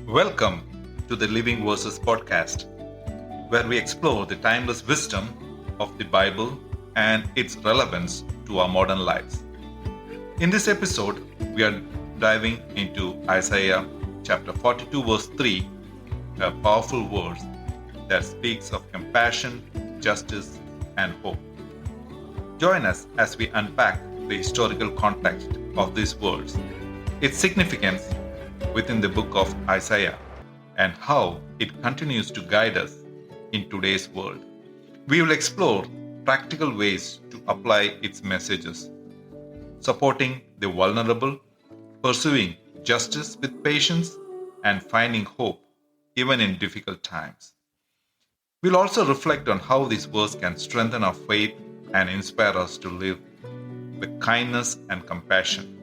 Welcome to the Living Verses podcast, where we explore the timeless wisdom of the Bible and its relevance to our modern lives. In this episode, we are diving into Isaiah chapter 42, verse 3, a powerful verse that speaks of compassion, justice, and hope. Join us as we unpack the historical context of these words, its significance within the book of Isaiah, and how it continues to guide us in today's world. We will explore practical ways to apply its messages, supporting the vulnerable, pursuing justice with patience, and finding hope even in difficult times. We'll also reflect on how this verse can strengthen our faith and inspire us to live with kindness and compassion.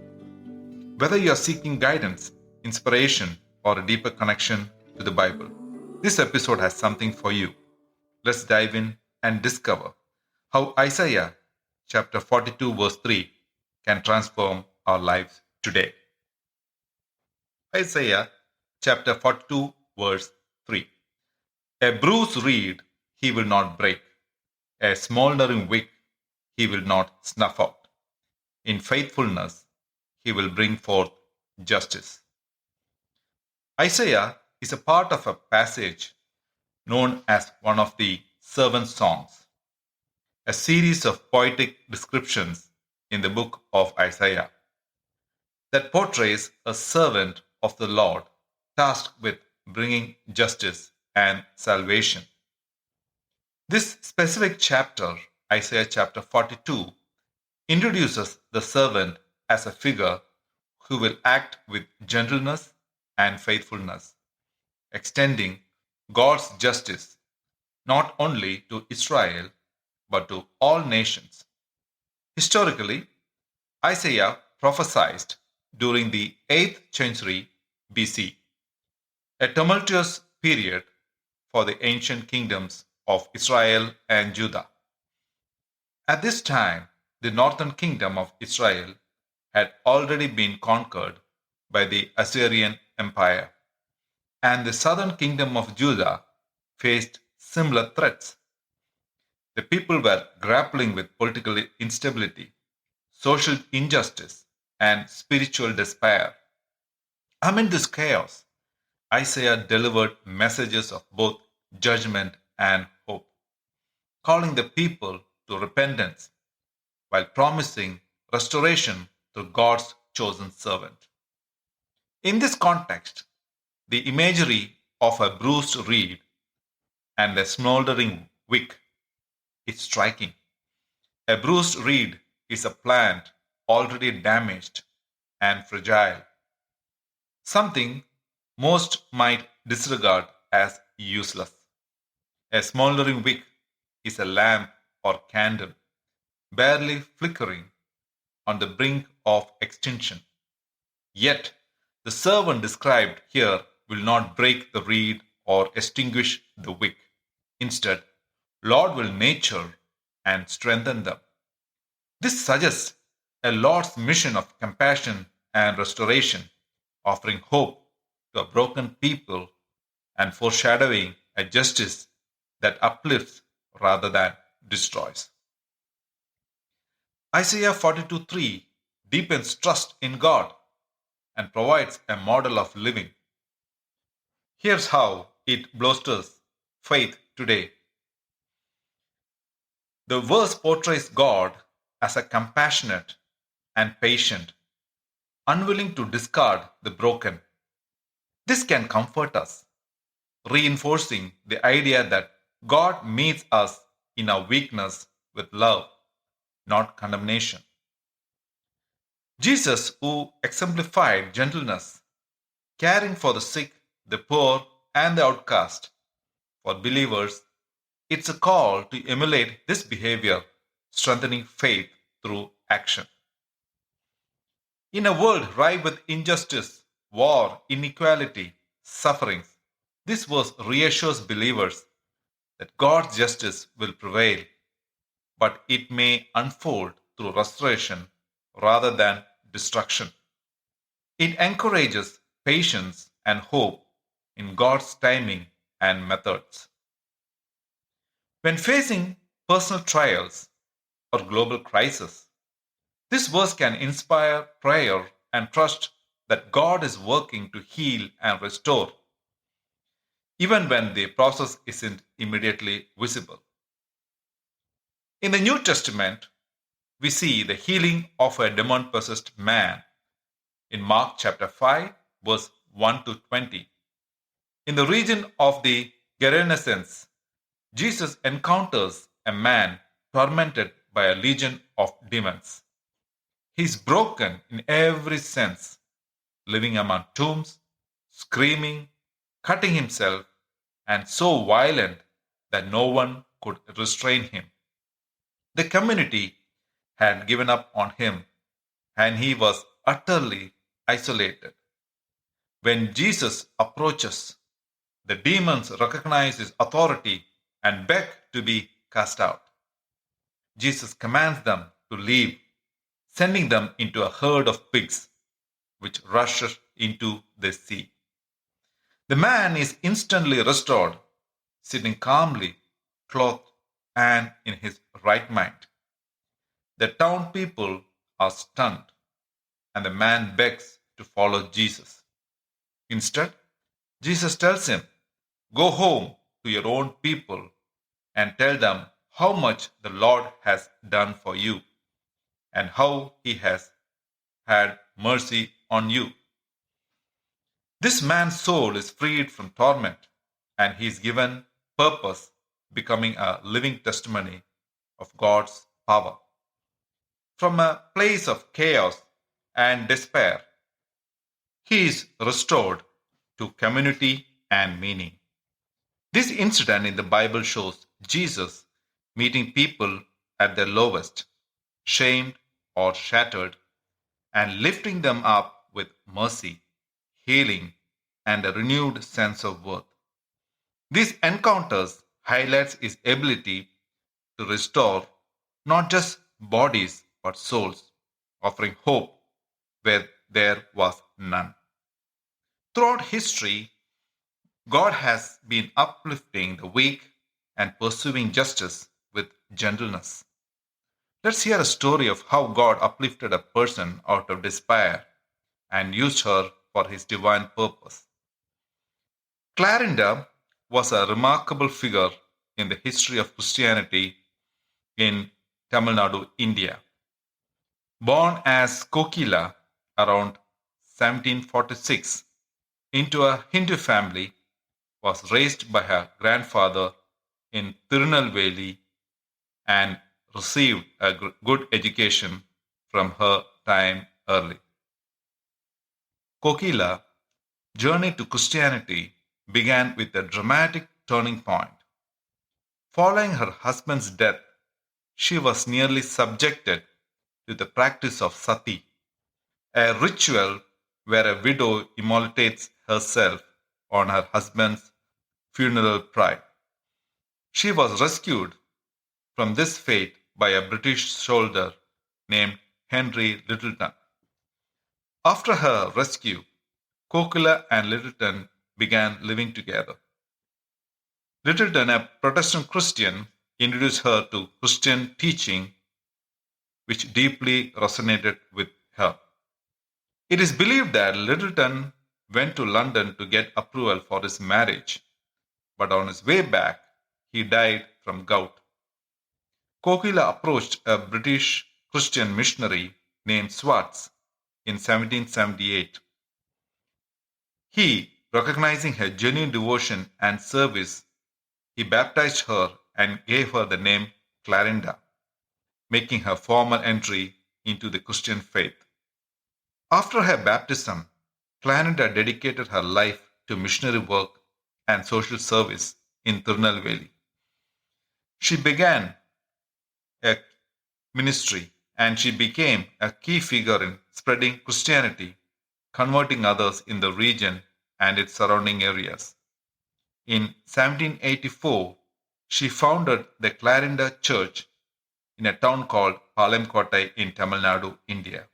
Whether you are seeking guidance, inspiration, or a deeper connection to the Bible, this episode has something for you. Let's dive in and discover how Isaiah chapter 42 verse 3 can transform our lives today. Isaiah chapter 42 verse 3. A bruised reed he will not break, a smoldering wick he will not snuff out. In faithfulness he will bring forth justice. Isaiah is a part of a passage known as one of the servant songs, a series of poetic descriptions in the book of Isaiah that portrays a servant of the Lord tasked with bringing justice and salvation. This specific chapter, Isaiah chapter 42, introduces the servant as a figure who will act with gentleness and faithfulness, extending God's justice not only to Israel but to all nations. Historically, Isaiah prophesied during the 8th century BC, a tumultuous period for the ancient kingdoms of Israel and Judah. At this time, the northern kingdom of Israel had already been conquered by the Assyrian Empire, and the southern kingdom of Judah faced similar threats. The people were grappling with political instability, social injustice, and spiritual despair. Amid this chaos, Isaiah delivered messages of both judgment and hope, calling the people to repentance while promising restoration through God's chosen servant. In this context, the imagery of a bruised reed and a smoldering wick is striking. A bruised reed is a plant already damaged and fragile, something most might disregard as useless. A smoldering wick is a lamp or candle barely flickering on the brink of extinction. Yet, the servant described here will not break the reed or extinguish the wick. Instead, Lord will nurture and strengthen them. This suggests a Lord's mission of compassion and restoration, offering hope to a broken people and foreshadowing a justice that uplifts rather than destroys. Isaiah 42:3 deepens trust in God and provides a model of living. Here's how it bolsters faith today. The verse portrays God as a compassionate and patient, unwilling to discard the broken. This can comfort us, reinforcing the idea that God meets us in our weakness with love, not condemnation. Jesus, who exemplified gentleness, caring for the sick, the poor, and the outcast, for believers, it's a call to emulate this behavior, strengthening faith through action. In a world rife with injustice, war, inequality, sufferings, this verse reassures believers that God's justice will prevail, but it may unfold through restoration rather than destruction. It encourages patience and hope in God's timing and methods. When facing personal trials or global crisis, this verse can inspire prayer and trust that God is working to heal and restore, even when the process isn't immediately visible. In the New Testament, we see the healing of a demon possessed man in Mark chapter 5, verse 1 to 20. In the region of the Gerasenes, Jesus encounters a man tormented by a legion of demons. He is broken in every sense, living among tombs, screaming, cutting himself, and so violent that no one could restrain him. The community had given up on him, and he was utterly isolated. When Jesus approaches, the demons recognize his authority and beg to be cast out. Jesus commands them to leave, sending them into a herd of pigs, which rushes into the sea. The man is instantly restored, sitting calmly, clothed, and in his right mind. The town people are stunned, and the man begs to follow Jesus. Instead, Jesus tells him, "Go home to your own people and tell them how much the Lord has done for you and how he has had mercy on you." This man's soul is freed from torment and he is given purpose, becoming a living testimony of God's power. From a place of chaos and despair, he is restored to community and meaning. This incident in the Bible shows Jesus meeting people at their lowest, shamed or shattered, and lifting them up with mercy, healing, and a renewed sense of worth. These encounters highlights his ability to restore not just bodies but souls, offering hope where there was none. Throughout history, God has been uplifting the weak and pursuing justice with gentleness. Let's hear a story of how God uplifted a person out of despair and used her for his divine purpose. Clarinda was a remarkable figure in the history of Christianity in Tamil Nadu, India. Born as Kokila around 1746 into a Hindu family, was raised by her grandfather in Tirunelveli and received a good education from her time early. Kokila journey to Christianity began with a dramatic turning point. Following her husband's death, she was nearly subjected to the practice of sati, a ritual where a widow immolates herself on her husband's funeral pyre. She was rescued from this fate by a British soldier named Henry Littleton. After her rescue, Kokila and Littleton began living together. Littleton, a Protestant Christian, introduced her to Christian teaching, which deeply resonated with her. It is believed that Littleton went to London to get approval for his marriage, but on his way back, he died from gout. Kokila approached a British Christian missionary named Swartz in 1778. He, recognizing her genuine devotion and service, he baptized her and gave her the name Clarinda, making her formal entry into the Christian faith. After her baptism, Clarinda dedicated her life to missionary work and social service in Tirunelveli. She began a ministry and she became a key figure in spreading Christianity, converting others in the region and its surrounding areas. In 1784, she founded the Clarinda Church in a town called Palamkottai in Tamil Nadu, India,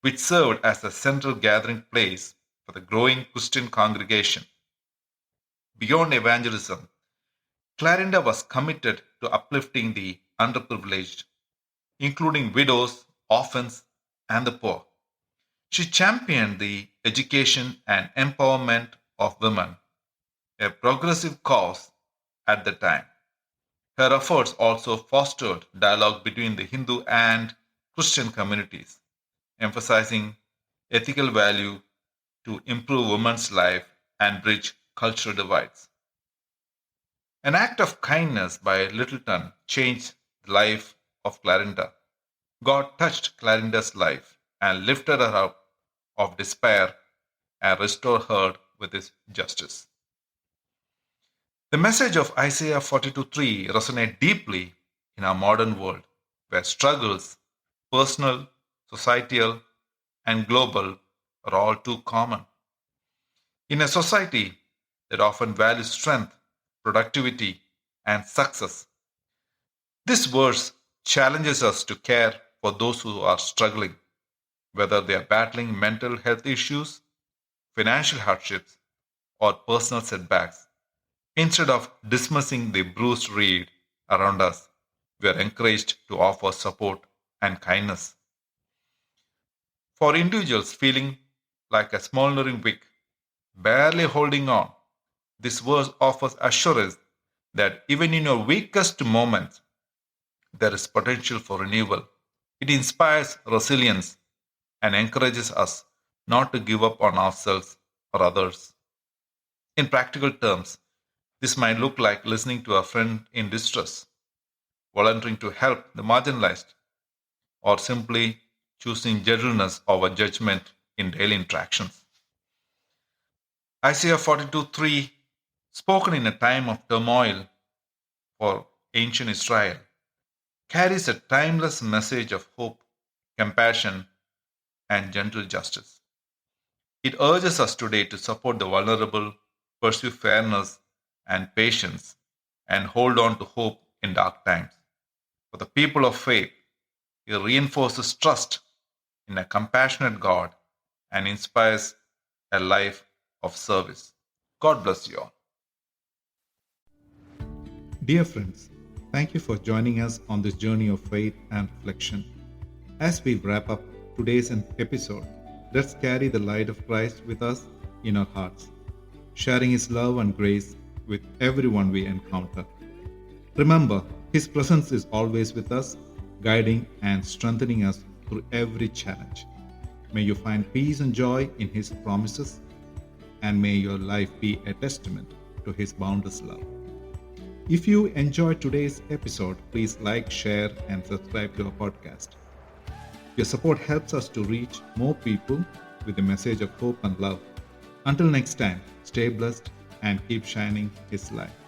which served as a central gathering place for the growing Christian congregation. Beyond evangelism, Clarinda was committed to uplifting the underprivileged, including widows, orphans, and the poor. She championed the education and empowerment of women, a progressive cause at the time. Her efforts also fostered dialogue between the Hindu and Christian communities, emphasizing ethical value to improve women's life and bridge cultural divides. An act of kindness by Littleton changed the life of Clarinda. God touched Clarinda's life and lifted her up of despair and restored her with his justice. The message of Isaiah 42:3 resonates deeply in our modern world, where struggles, personal, societal, and global, are all too common. In a society that often values strength, productivity, and success, this verse challenges us to care for those who are struggling, whether they are battling mental health issues, financial hardships, or personal setbacks. Instead of dismissing the bruised reed around us, we are encouraged to offer support and kindness. For individuals feeling like a smoldering wick, barely holding on, this verse offers assurance that even in your weakest moments, there is potential for renewal. It inspires resilience and encourages us not to give up on ourselves or others. In practical terms, this might look like listening to a friend in distress, volunteering to help the marginalized, or simply choosing gentleness over judgment in daily interactions. Isaiah 42:3, spoken in a time of turmoil for ancient Israel, carries a timeless message of hope, compassion, and gentle justice. It urges us today to support the vulnerable, pursue fairness and patience, and hold on to hope in dark times. For the people of faith, it reinforces trust in a compassionate God and inspires a life of service. God bless you all. Dear friends, thank you for joining us on this journey of faith and reflection. As we wrap up today's episode, let's carry the light of Christ with us in our hearts, sharing His love and grace with everyone we encounter. Remember, His presence is always with us, guiding and strengthening us through every challenge. May you find peace and joy in His promises, and may your life be a testament to His boundless love. If you enjoyed today's episode, please like, share, and subscribe to our podcast. Your support helps us to reach more people with a message of hope and love. Until next time, stay blessed and keep shining His light.